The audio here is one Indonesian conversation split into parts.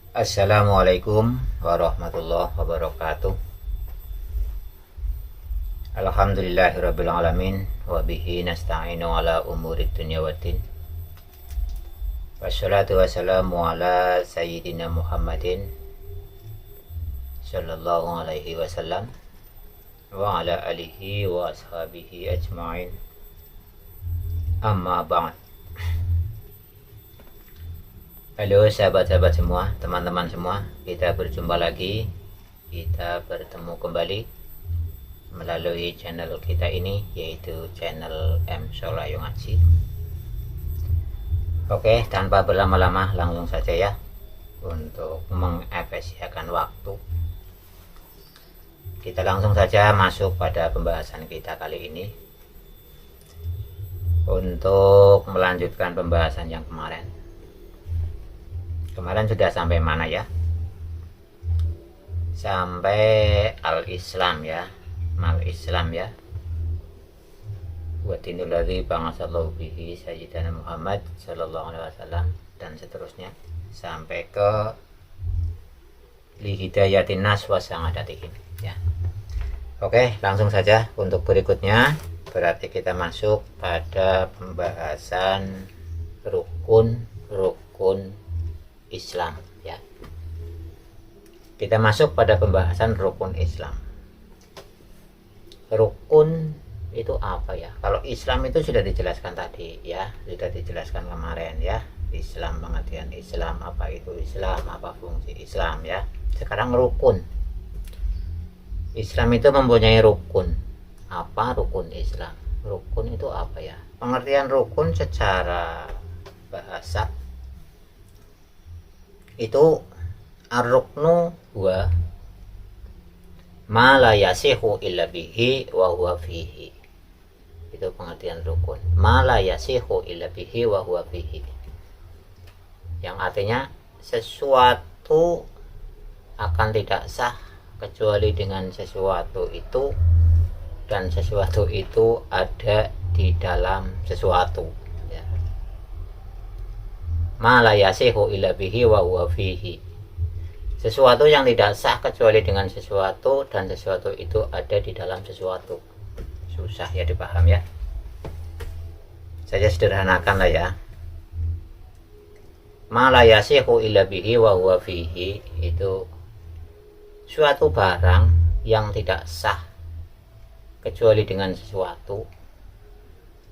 Assalamualaikum warahmatullahi wabarakatuh. Alhamdulillahirabbil alamin wa bihi nasta'inu ala umuri dunya waddin. Wassalatu wassalamu ala sayyidina Muhammadin sallallahu alaihi wasallam wa ala alihi wa ashabihi ajma'in. Amma ba'd. Halo sahabat-sahabat semua, teman-teman semua, kita berjumpa lagi, kita bertemu kembali melalui channel kita ini, yaitu channel M Solayo Ngaji. Oke, tanpa berlama-lama langsung saja ya, untuk mengefisienkan waktu, kita langsung saja masuk pada pembahasan kita kali ini, untuk melanjutkan pembahasan yang kemarin. Kemarin sudah sampai mana ya? Sampai al-Islam ya, mal-Islam ya. Wa dinul ladzi ba'atsallahu bihi sayyidina Muhammad sallallahu alaihi wasallam dan seterusnya sampai ke li hidayatin nas wa sa'adatihim ya. Oke, langsung saja untuk berikutnya. Berarti kita masuk pada pembahasan rukun Islam ya. Kita masuk pada pembahasan rukun Islam. Rukun itu apa ya? Kalau Islam itu sudah dijelaskan tadi ya, sudah dijelaskan kemarin ya. Islam, pengertian Islam, apa itu Islam, apa fungsi Islam ya. Sekarang rukun. Islam itu mempunyai rukun. Apa rukun Islam? Rukun itu apa ya? Pengertian rukun secara bahasa itu ar-ruknu wa ma la yasihu illa bihi wa huwa fihi. Itu pengertian rukun. Ma la yasihu illa bihi wa huwa fihi. Yang artinya sesuatu akan tidak sah kecuali dengan sesuatu itu, dan sesuatu itu ada di dalam sesuatu. Ma la yasihu illa bihi wa huwa fihi. Sesuatu yang tidak sah kecuali dengan sesuatu, dan sesuatu itu ada di dalam sesuatu. Susah ya dipaham ya. Saya sederhanakan lah ya. Ma la yasihu illa bihi wa huwa fihi itu suatu barang yang tidak sah kecuali dengan sesuatu,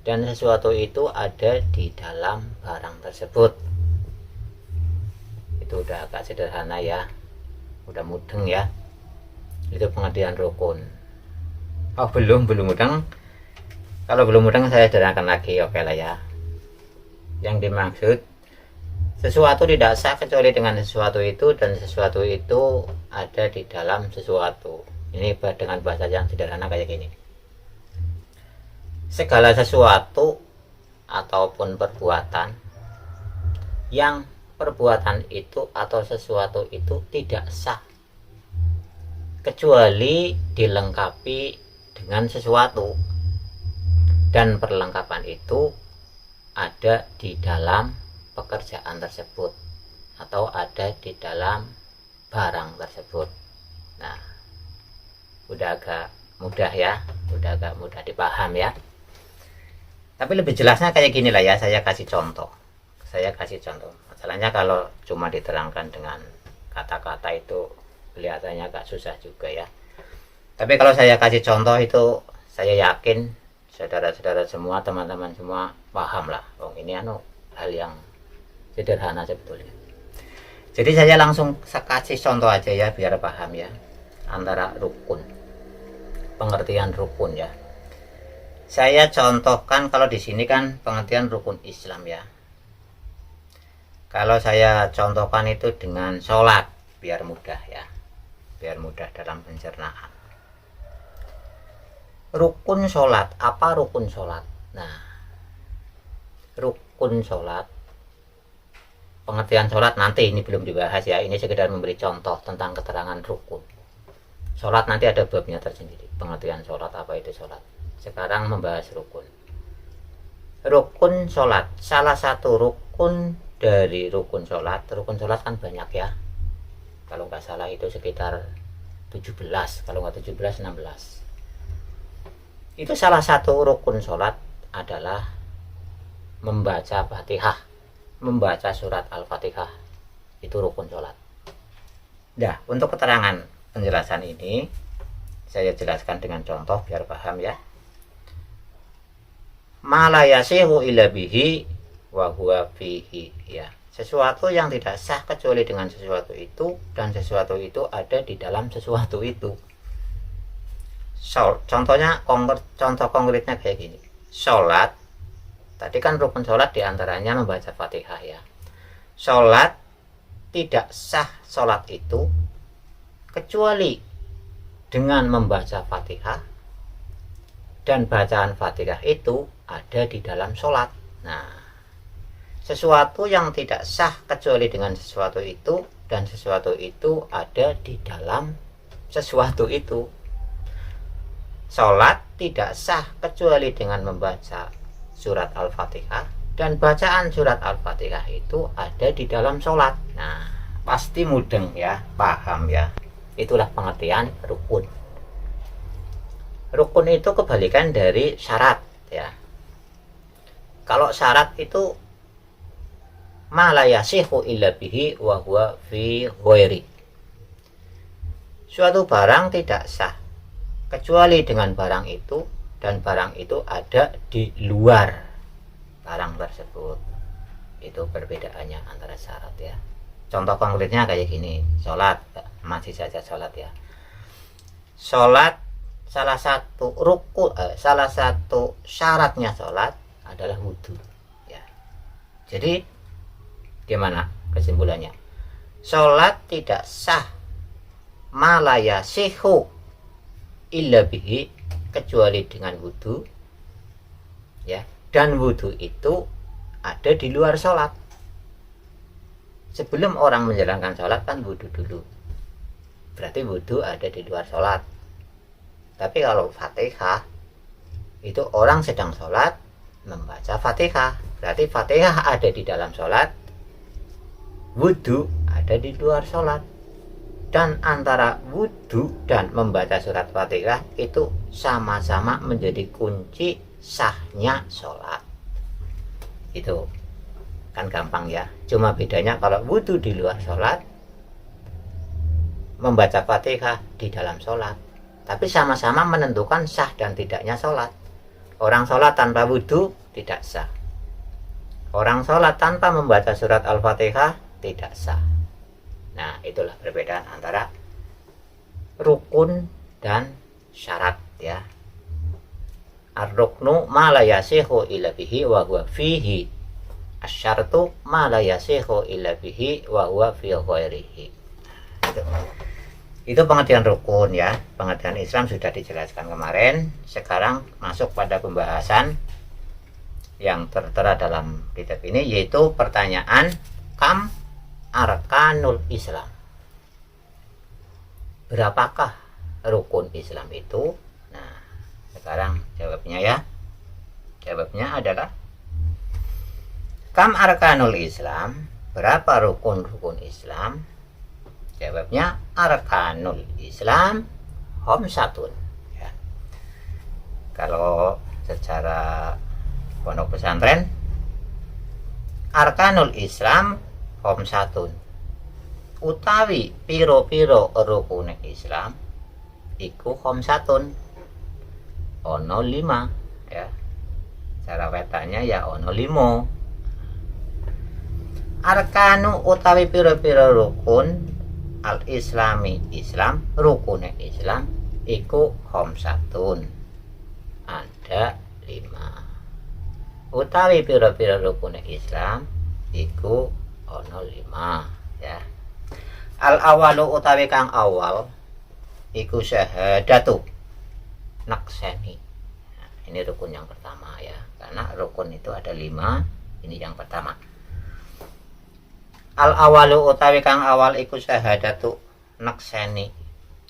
dan sesuatu itu ada di dalam barang tersebut. Itu udah agak sederhana ya, udah mudeng ya. Itu pengertian rukun. Oh belum mudeng. Kalau belum mudeng saya sederhanakan lagi, oke lah ya. Yang dimaksud sesuatu tidak sah kecuali dengan sesuatu itu, dan sesuatu itu ada di dalam sesuatu. Ini dengan bahasa yang sederhana kayak gini. Segala sesuatu ataupun perbuatan yang perbuatan itu atau sesuatu itu tidak sah kecuali dilengkapi dengan sesuatu, dan perlengkapan itu ada di dalam pekerjaan tersebut atau ada di dalam barang tersebut. Nah, udah agak mudah ya, udah agak mudah dipaham ya. Tapi lebih jelasnya kayak gini lah ya, saya kasih contoh. Masalahnya kalau cuma diterangkan dengan kata-kata itu kelihatannya agak susah juga ya. Tapi kalau saya kasih contoh itu, saya yakin saudara-saudara semua, teman-teman semua paham lah. Oh, ini hal yang sederhana sebetulnya. Jadi saya langsung kasih contoh aja ya biar paham ya, antara rukun, pengertian rukun ya. Saya contohkan kalau di sini kan pengertian rukun Islam ya. Kalau saya contohkan itu dengan sholat, biar mudah ya, biar mudah dalam pencernaan. Rukun sholat, apa rukun sholat? Nah, rukun sholat, pengertian sholat nanti ini belum dibahas ya, ini sekedar memberi contoh tentang keterangan rukun. Sholat nanti ada babnya tersendiri, pengertian sholat, apa itu sholat. Sekarang membahas rukun. Rukun sholat, salah satu rukun dari rukun sholat kan banyak ya. kalau nggak salah itu sekitar 17, kalau nggak 17 16. Itu salah satu rukun sholat adalah membaca Fatihah, membaca surat Al-Fatihah. Itu rukun sholat. Nah, untuk keterangan penjelasan ini saya jelaskan dengan contoh biar paham ya. Ma la yasihu illa bihi wa huwa fihi, ya. Sesuatu yang tidak sah kecuali dengan sesuatu itu, dan sesuatu itu ada di dalam sesuatu itu. Contohnya, contoh konkretnya kayak gini. Sholat, tadi kan rukun sholat diantaranya membaca Fatihah ya. Sholat tidak sah sholat itu kecuali dengan membaca Fatihah, dan bacaan Fatihah itu ada di dalam sholat. Nah, sesuatu yang tidak sah kecuali dengan sesuatu itu, dan sesuatu itu ada di dalam sesuatu itu. Sholat tidak sah kecuali dengan membaca surat Al-Fatihah, dan bacaan surat Al-Fatihah itu ada di dalam sholat. Nah, pasti mudeng ya, paham ya. Itulah pengertian rukun. Rukun itu kebalikan dari syarat ya. Kalau syarat itu ma la yasihu illa bihi wa huwa fi ghairi. Suatu barang tidak sah kecuali dengan barang itu, dan barang itu ada di luar barang tersebut. Itu perbedaannya antara syarat ya. Contoh konkretnya kayak gini. Sholat, masih saja sholat ya. Sholat, salah satu rukun, salah satu syaratnya sholat adalah wudhu ya. Jadi gimana kesimpulannya? Sholat tidak sah ma la yasihu illa bihi, kecuali dengan wudhu ya, dan wudhu itu ada di luar sholat. Sebelum orang menjalankan sholat kan wudhu dulu, berarti wudhu ada di luar sholat. Tapi kalau Fatihah itu orang sedang sholat membaca Fatihah, berarti Fatihah ada di dalam sholat, wudhu ada di luar sholat. Dan antara wudhu dan membaca surat Fatihah itu sama-sama menjadi kunci sahnya sholat. Itu kan gampang ya. Cuma bedanya kalau wudhu di luar sholat, membaca Fatihah di dalam sholat. Tapi sama-sama menentukan sah dan tidaknya sholat. Orang sholat tanpa wudhu tidak sah. Orang sholat tanpa membaca surat Al-Fatihah tidak sah. Nah, itulah perbedaan antara rukun dan syarat ya. Ar-ruknu ma la yasihu illa bihi wa huwa fihi. Asyartu ma la yasihu illa bihi wa huwa fi ghairihi. Itu pengertian rukun ya. Pengertian Islam sudah dijelaskan kemarin. Sekarang masuk pada pembahasan yang tertera dalam kitab ini, yaitu pertanyaan kam arkanul Islam. Berapakah rukun Islam itu? Nah, sekarang jawabnya ya. Jawabnya adalah kam arkanul Islam. Berapa rukun-rukun Islam? Jawabnya arkanul Islam khamsatun ya. Kalau secara pondok pesantren, arkanul Islam khamsatun, utawi piro-piro rukun Islam iku khamsatun, ono 5 ya. Cara wetanya ya ono 5. Arkanu utawi piro-piro rukun al-islami Islam, rukun Islam iku khamsatun, ada 5. Utawi piro-piro rukun Islam iku ono 5 ya. Al awalu utawi kang awal iku syahadatu nakseni. Nah, ini rukun yang pertama ya, karena rukun itu ada 5. Ini yang pertama. Al awalu utawi kang awal iku syahadatu nakseni.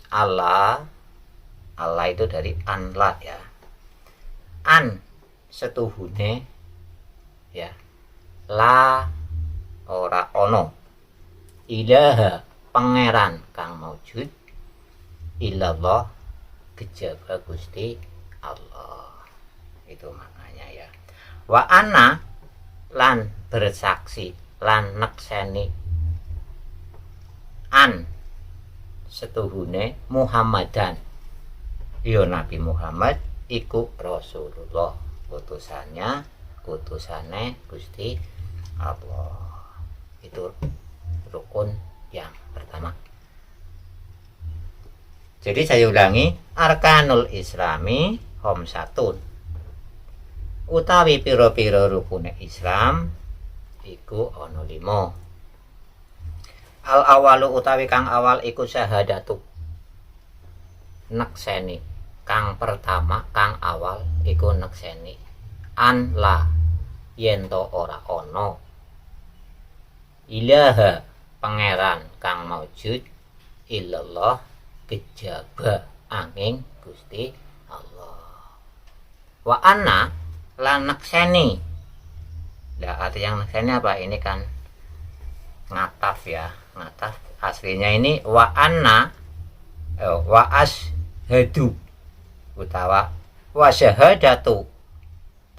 Allah itu dari anla ya. An setuhune ya, la ora ono, ilaha pangeran kang maujud illallah kejaba Gusti Allah. Itu maknanya ya. Wa ana lan bersaksi lan nekseni an setuhune Muhammadan ya Nabi Muhammad iku Rasulullah, utusane Gusti Allah. Itu rukun yang pertama. Jadi saya ulangi, arkanul islami khamsatun, utawi pira-pira rukune Islam iku ana 5. Al awalu utawi kang awal iku syahadatu, nekseni. Kang pertama kang awal iku nekseni an la yen to ora ana ilaha pangeran kang maujud illallah kejaba angin Gusti Allah. Wa anna lan nekseni. Lah arti yang nekseni apa? Ini kan ngataf ya, ngataf. Aslinya ini wa anna wa ashadu utawa wa syahadatu.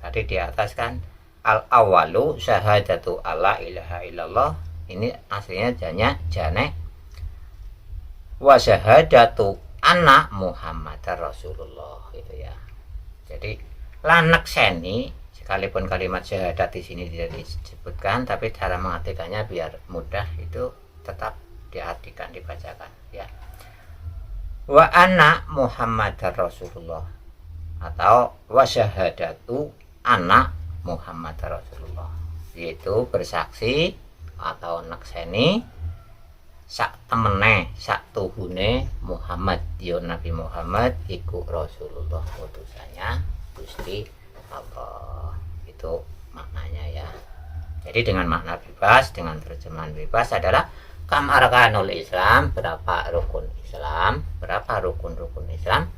Tadi di atas kan al awalu syahadatu alla ilaha illallah. Ini aslinya jane wa syahadatu anna Muhammadar Rasulullah itu ya. Jadi lanak seni, sekalipun kalimat syahadat di sini tidak disebutkan, tapi cara mengartikannya biar mudah itu tetap diartikan, dibacakan ya. Wa anna Muhammadar Rasulullah atau wa syahadatu anna Muhammadar Rasulullah, yaitu bersaksi atau nekseni sak temene sak tuhune Muhammad ya Nabi Muhammad iku Rasulullah, utusannya Gusti Allah. Itu maknanya ya. Jadi dengan makna bebas, dengan terjemahan bebas adalah kam arkanul Islam, berapa rukun Islam, berapa rukun-rukun Islam.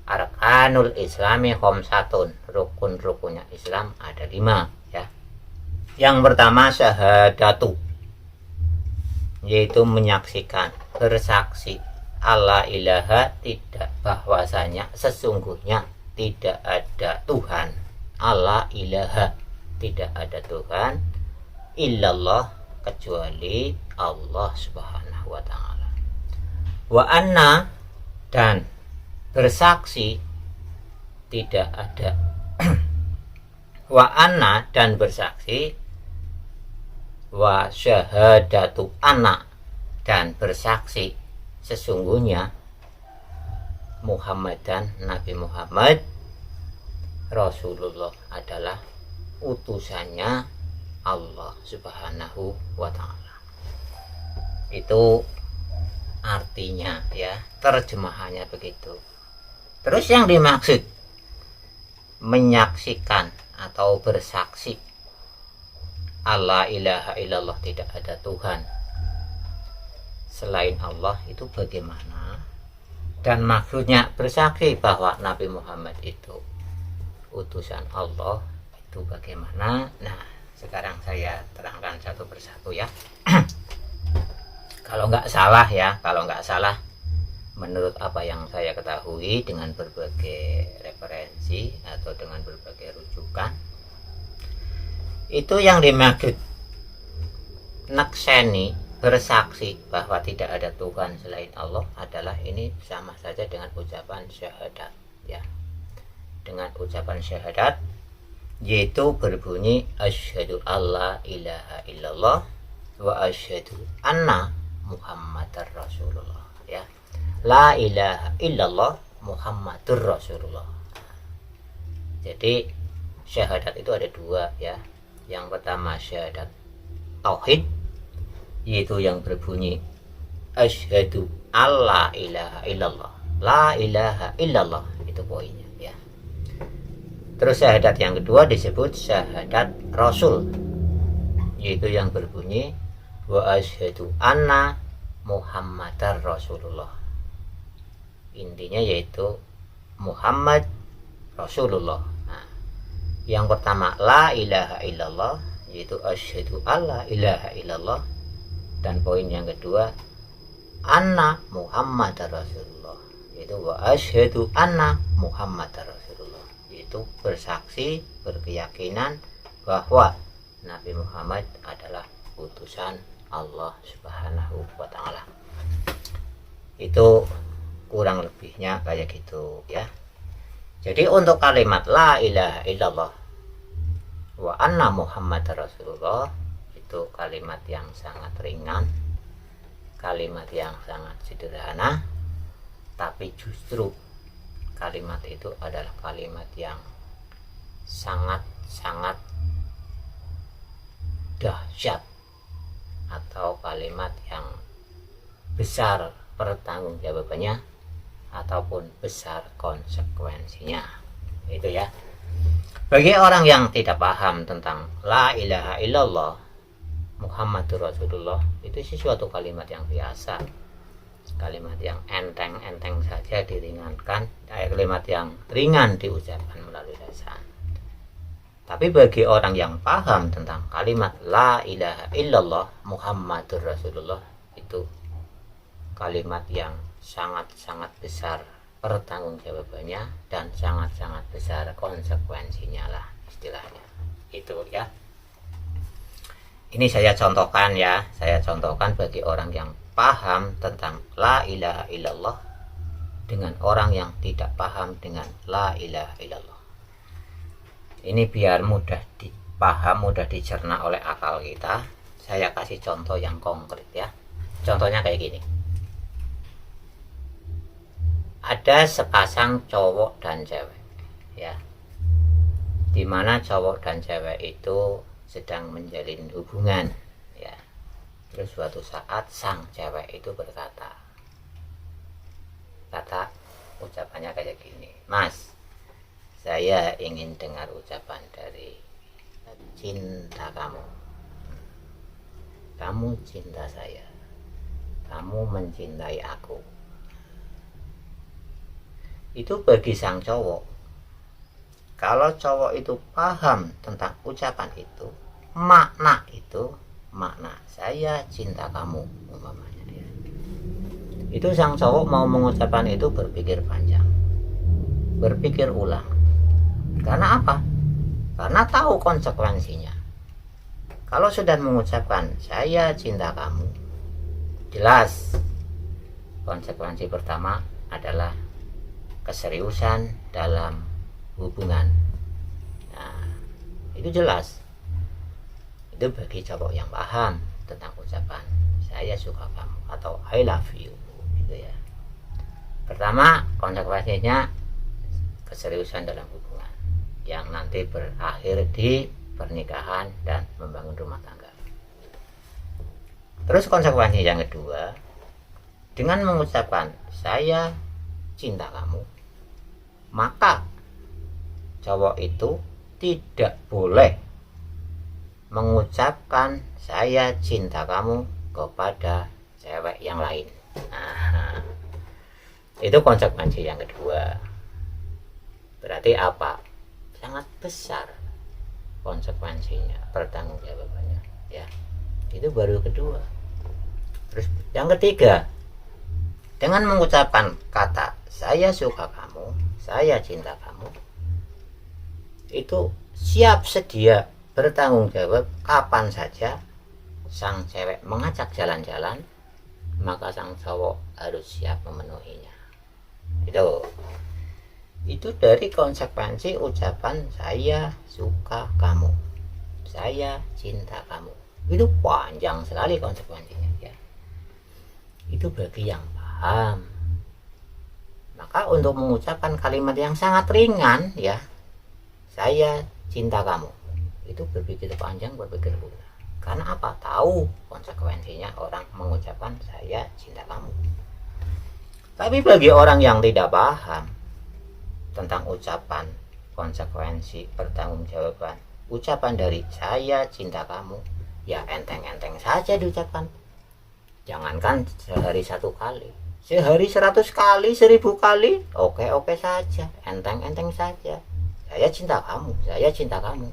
Arkanul Islami khamsatun, rukun-rukunnya Islam ada 5 ya. Yang pertama syahadatu, yaitu menyaksikan, bersaksi alla ilaha, tidak, bahwasanya sesungguhnya tidak ada Tuhan, alla ilaha, tidak ada Tuhan, illallah, kecuali Allah subhanahu wa ta'ala. Wa anna, dan bersaksi tidak ada wa anna, dan bersaksi wa syahadatu anna, dan bersaksi sesungguhnya Muhammad dan Nabi Muhammad Rasulullah adalah utusannya Allah subhanahu wa ta'ala. Itu artinya ya, terjemahannya begitu. Terus yang dimaksud menyaksikan atau bersaksi alla ilaha illallah, tidak ada Tuhan selain Allah, itu bagaimana? Dan maksudnya bersaksi bahwa Nabi Muhammad itu utusan Allah, itu bagaimana? Nah, sekarang saya terangkan satu persatu ya. Kalau nggak salah ya, kalau nggak salah menurut apa yang saya ketahui dengan berbagai referensi atau dengan berbagai rujukan, itu yang dimaksud nakseni, bersaksi bahwa tidak ada Tuhan selain Allah adalah ini sama saja dengan ucapan syahadat ya. Dengan ucapan syahadat, yaitu berbunyi asyhadu alla ilaha illallah wa asyhadu anna Muhammadar Rasulullah ya. La ilaha illallah Muhammadur Rasulullah. Jadi syahadat itu ada 2 ya. Yang pertama syahadat tauhid, yaitu yang berbunyi asyhadu alla ilaha illallah, la ilaha illallah, itu poinnya ya. Terus syahadat yang kedua disebut syahadat Rasul, yaitu yang berbunyi wa asyhadu anna Muhammadar Rasulullah. Intinya yaitu Muhammad Rasulullah. Nah, yang pertama la ilaha illallah, yaitu asyhadu alla ilaha illallah, dan poin yang kedua anna Muhammadar Rasulullah, yaitu wa asyhadu anna Muhammadar Rasulullah, yaitu bersaksi, berkeyakinan bahwa Nabi Muhammad adalah utusan Allah Subhanahu wa taala. Itu kurang lebihnya kayak gitu ya. Jadi untuk kalimat la ilaha illallah wa anna Muhammadar Rasulullah itu kalimat yang sangat ringan, kalimat yang sangat sederhana, tapi justru kalimat itu adalah kalimat yang sangat-sangat dahsyat atau kalimat yang besar pertanggungjawabannya ataupun besar konsekuensinya. Itu ya. Bagi orang yang tidak paham tentang la ilaha illallah Muhammadur Rasulullah, itu sesuatu kalimat yang biasa, kalimat yang enteng-enteng saja diringankan, kalimat yang ringan diucapkan melalui lisan. Tapi bagi orang yang paham tentang kalimat la ilaha illallah Muhammadur Rasulullah, itu kalimat yang sangat-sangat besar pertanggungjawabannya dan sangat-sangat besar konsekuensinya lah istilahnya. Itu ya. Ini saya contohkan ya, saya contohkan bagi orang yang paham tentang la ilaha illallah dengan orang yang tidak paham dengan la ilaha illallah. Ini biar mudah dipaham, mudah dicerna oleh akal kita. Saya kasih contoh yang konkret ya. Contohnya kayak gini. Ada sepasang cowok dan cewek ya, dimana cowok dan cewek itu sedang menjalin hubungan ya. Terus suatu saat sang cewek itu berkata, ucapannya kayak gini, Mas, saya ingin dengar ucapan dari cinta kamu. Kamu cinta saya, kamu mencintai aku. Itu bagi sang cowok, kalau cowok itu paham tentang ucapan itu, makna saya cinta kamu umpamanya dia, itu sang cowok mau mengucapkan itu berpikir panjang, berpikir ulang. Karena apa? Karena tahu konsekuensinya. Kalau sudah mengucapkan saya cinta kamu, jelas konsekuensi pertama adalah keseriusan dalam hubungan. Nah, itu jelas. Itu bagi cowok yang paham tentang ucapan saya suka kamu atau I love you gitu ya. Pertama, konsekuensinya keseriusan dalam hubungan yang nanti berakhir di pernikahan dan membangun rumah tangga. Terus konsekuensi yang kedua, dengan mengucapkan saya cinta kamu, maka cowok itu tidak boleh mengucapkan saya cinta kamu kepada cewek yang lain. Nah, itu konsekuensi yang kedua. Berarti apa? Sangat besar konsekuensinya, pertanggungjawabannya ya. Itu baru kedua. Terus yang ketiga, dengan mengucapkan kata saya suka kamu, saya cinta kamu, itu siap sedia bertanggung jawab kapan saja sang cewek mengajak jalan-jalan, maka sang cowok harus siap memenuhinya. Itu dari konsekuensi ucapan saya suka kamu, saya cinta kamu. Itu panjang sekali konsekuensinya ya. Itu bagi yang paham. Maka untuk mengucapkan kalimat yang sangat ringan ya, saya cinta kamu, itu berpikir panjang, berpikir ulang. Karena apa? Tahu konsekuensinya orang mengucapkan saya cinta kamu. Tapi bagi orang yang tidak paham tentang ucapan, konsekuensi, pertanggungjawaban ucapan dari saya cinta kamu, ya enteng-enteng saja diucapkan. Jangankan sehari 1 kali, sehari 100 kali, 1000 kali, oke saja, enteng-enteng saja. Saya cinta kamu, saya cinta kamu.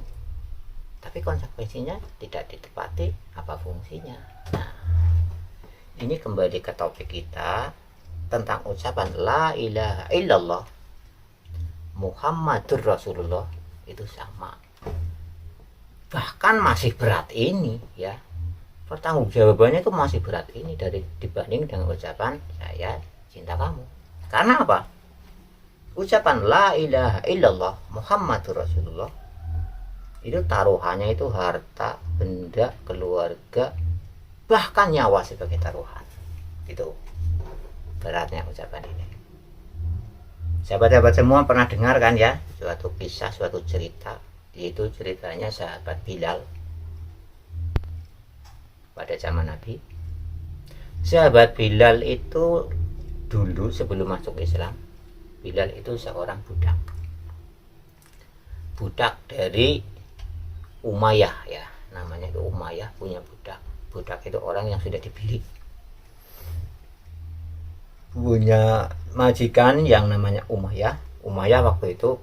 Tapi konsekuensinya tidak ditepati, apa fungsinya? Nah, ini kembali ke topik kita tentang ucapan la ilaha illallah Muhammadur Rasulullah itu sama, bahkan masih berat ini ya, pertanggungjawabannya itu masih berat ini dibanding dengan ucapan saya cinta kamu. Karena apa? Ucapan la ilaha illallah Muhammadur Rasulullah itu taruhannya itu harta, benda, keluarga, bahkan nyawa sebagai taruhan. Itu beratnya ucapan ini. Sahabat-sahabat semua pernah dengar kan ya suatu kisah, suatu cerita, yaitu ceritanya sahabat Bilal pada zaman Nabi. Sahabat Bilal itu dulu sebelum masuk Islam, Bilal itu seorang budak dari Umayyah ya, namanya itu Umayyah, punya budak itu orang yang sudah dibeli, punya majikan yang namanya Umayyah waktu itu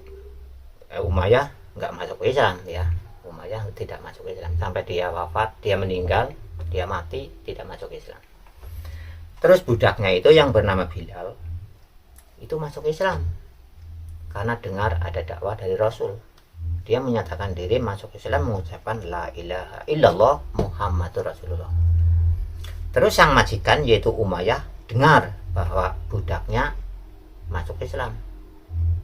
Umayyah nggak masuk Islam ya, Umayyah tidak masuk Islam sampai dia wafat, dia meninggal, dia mati tidak masuk Islam. Terus budaknya itu yang bernama Bilal itu masuk Islam karena dengar ada dakwah dari Rasul. Dia menyatakan diri masuk Islam, mengucapkan la ilaha illallah Muhammadur Rasulullah. Terus sang majikan yaitu Umayyah dengar bahwa budaknya masuk Islam,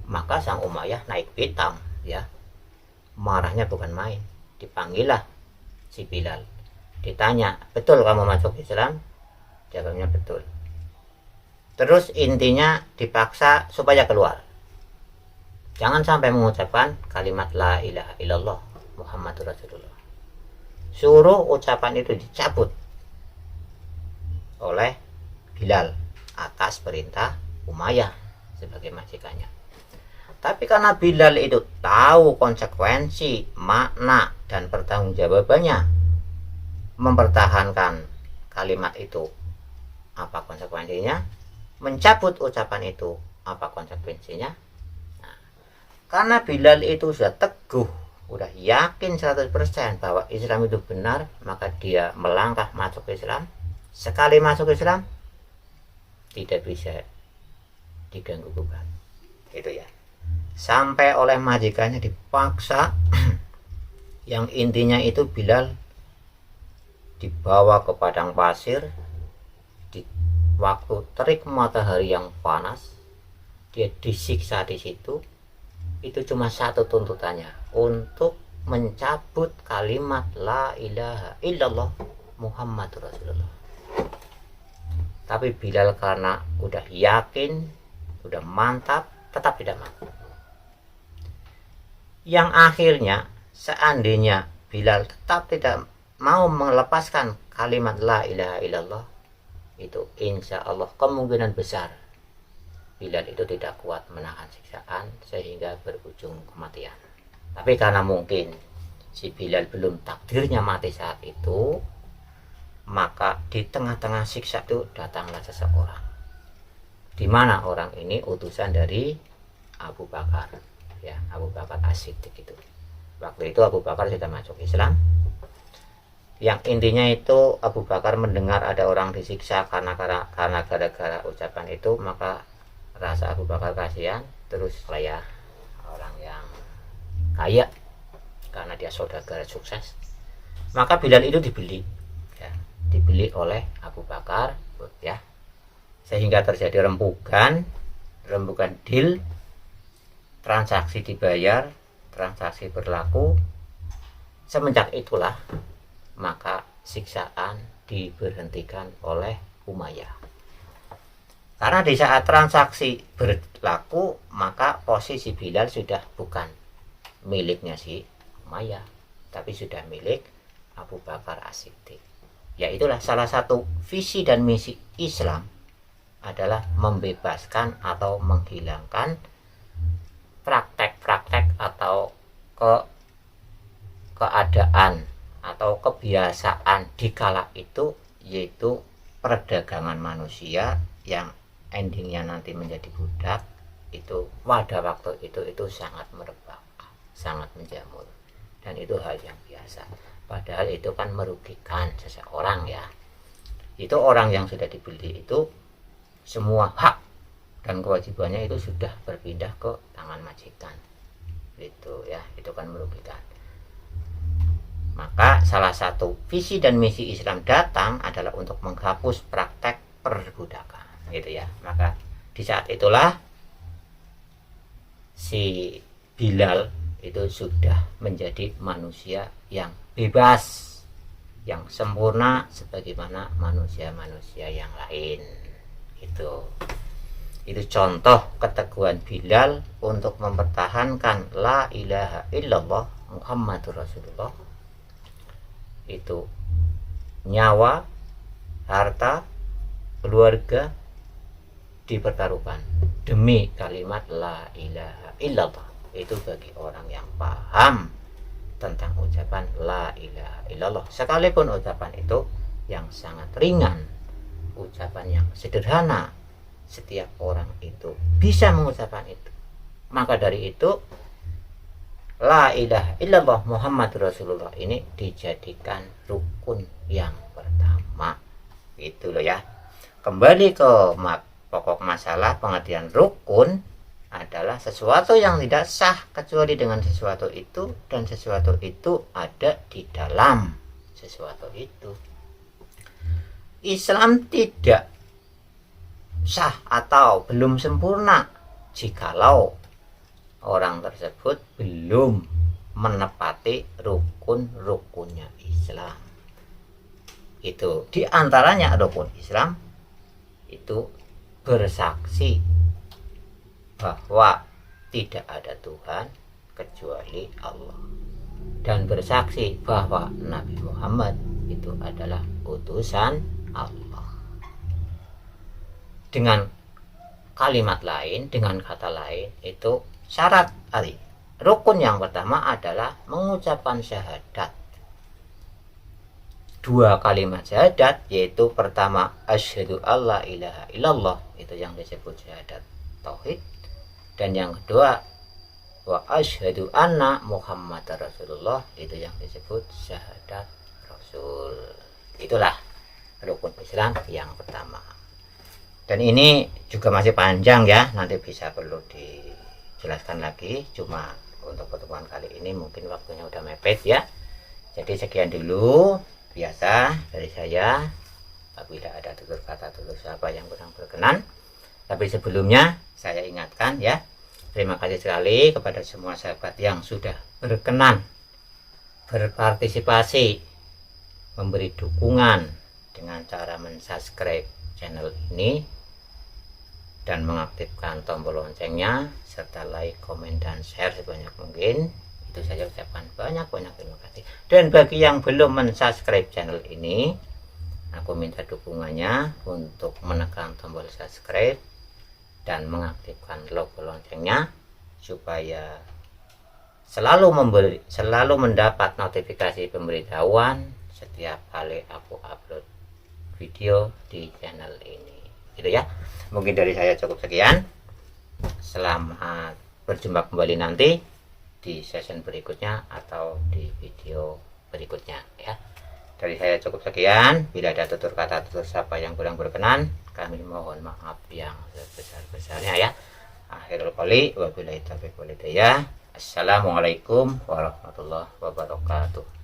maka sang Umayyah naik pitam ya, marahnya bukan main. Dipanggillah si Bilal, ditanya, betul kamu masuk Islam? Jawabnya betul. Terus intinya dipaksa supaya keluar, jangan sampai mengucapkan kalimat la ilaha illallah Muhammadur Rasulullah. Suruh ucapan itu dicabut oleh Bilal atas perintah Umayyah sebagai majikannya. Tapi karena Bilal itu tahu konsekuensi, makna, dan pertanggungjawabannya mempertahankan kalimat itu, apa konsekuensinya? Mencabut ucapan itu, apa konsekuensinya? Nah, karena Bilal itu sudah teguh, sudah yakin 100% bahwa Islam itu benar, maka dia melangkah masuk Islam. Sekali masuk Islam tidak bisa diganggu gugat, itu ya. Sampai oleh majikannya dipaksa yang intinya itu Bilal dibawa ke padang pasir di waktu terik matahari yang panas, dia disiksa di situ. Itu cuma satu tuntutannya, untuk mencabut kalimat la ilaha illallah Muhammadur Rasulullah. Tapi Bilal karena udah yakin, udah mantap, tetap tidak mau. Yang akhirnya seandainya Bilal tetap tidak mau melepaskan kalimat la ilaha illallah, itu insya Allah kemungkinan besar Bilal itu tidak kuat menahan siksaan sehingga berujung kematian. Tapi karena mungkin si Bilal belum takdirnya mati saat itu, maka di tengah-tengah siksa itu datanglah seseorang, di mana orang ini utusan dari Abu Bakar ya, Abu Bakar As-Siddiq itu. Waktu itu Abu Bakar sudah masuk Islam. Yang intinya itu Abu Bakar mendengar ada orang disiksa karena gara-gara ucapan itu, maka rasa Abu Bakar kasihan, terus ya orang yang kaya karena dia saudagar sukses, maka Bilal itu dibeli ya, dibeli oleh Abu Bakar ya, sehingga terjadi rembukan deal, transaksi dibayar, transaksi berlaku. Semenjak itulah maka siksaan diberhentikan oleh Umayyah. Karena di saat transaksi berlaku, maka posisi Bilal sudah bukan miliknya si Umayyah, tapi sudah milik Abu Bakar As-Siddiq. Ya, itulah salah satu visi dan misi Islam adalah membebaskan atau menghilangkan praktek-praktek atau keadaan atau kebiasaan di kala itu, yaitu perdagangan manusia yang endingnya nanti menjadi budak. Itu pada waktu itu sangat merebak, sangat menjamur, dan itu hal yang biasa. Padahal itu kan merugikan seseorang ya. itu orang yang sudah dibeli itu semua hak dan kewajibannya itu sudah berpindah ke tangan majikan. Itu ya, itu kan merugikan. Maka salah satu visi dan misi Islam datang adalah untuk menghapus praktek perbudakan, gitu ya. Maka di saat itulah si Bilal itu sudah menjadi manusia yang bebas, yang sempurna sebagaimana manusia-manusia yang lain. Itu contoh keteguhan Bilal untuk mempertahankan la ilaha illallah Muhammadur Rasulullah. Itu nyawa, harta, keluarga dipertaruhkan demi kalimat la ilaha illallah. Itu bagi orang yang paham tentang ucapan la ilaha illallah, sekalipun ucapan itu yang sangat ringan, ucapan yang sederhana, setiap orang itu bisa mengucapkan itu. Maka dari itu la ilaha illallah Muhammad Rasulullah ini dijadikan rukun yang pertama. Itu loh ya. Kembali ke pokok masalah, pengertian rukun adalah sesuatu yang tidak sah kecuali dengan sesuatu itu, dan sesuatu itu ada di dalam sesuatu itu. Islam tidak sah atau belum sempurna jikalau orang tersebut belum menepati rukun-rukunnya Islam. Itu diantaranya rukun Islam itu bersaksi bahwa tidak ada Tuhan kecuali Allah, dan bersaksi bahwa Nabi Muhammad itu adalah utusan Allah. Dengan kalimat lain, dengan kata lain, itu syarat rukun yang pertama adalah mengucapkan syahadat. 2 kalimat syahadat, yaitu pertama asyhadu alla ilaha illallah, itu yang disebut syahadat tauhid, dan yang kedua wa asyhadu anna Muhammadar Rasulullah, itu yang disebut syahadat Rasul. Itulah rukun Islam yang pertama. Dan ini juga masih panjang ya, nanti bisa perlu dijelaskan lagi. Cuma untuk pertemuan kali ini mungkin waktunya udah mepet ya. Jadi sekian dulu biasa dari saya. Apabila ada tutur kata, tutur sapa yang kurang berkenan, tapi sebelumnya saya ingatkan ya, terima kasih sekali kepada semua sahabat yang sudah berkenan berpartisipasi, memberi dukungan dengan cara mensubscribe channel ini dan mengaktifkan tombol loncengnya, serta like, komen, dan share sebanyak mungkin. Itu saya ucapkan banyak-banyak terima kasih. Dan bagi yang belum mensubscribe channel ini, aku minta dukungannya untuk menekan tombol subscribe dan mengaktifkan logo loncengnya supaya selalu mendapat notifikasi pemberitahuan setiap kali aku upload video di channel ini. Gitu ya. Mungkin dari saya cukup sekian. Selamat berjumpa kembali nanti di session berikutnya atau di video berikutnya ya. Dari saya cukup sekian. Bila ada tutur kata, tutur sapa yang kurang berkenan, kami mohon maaf yang sebesar-besarnya ya. Akhirul qouli wabillahi taufiq wal hidayah. Assalamualaikum warahmatullahi wabarakatuh.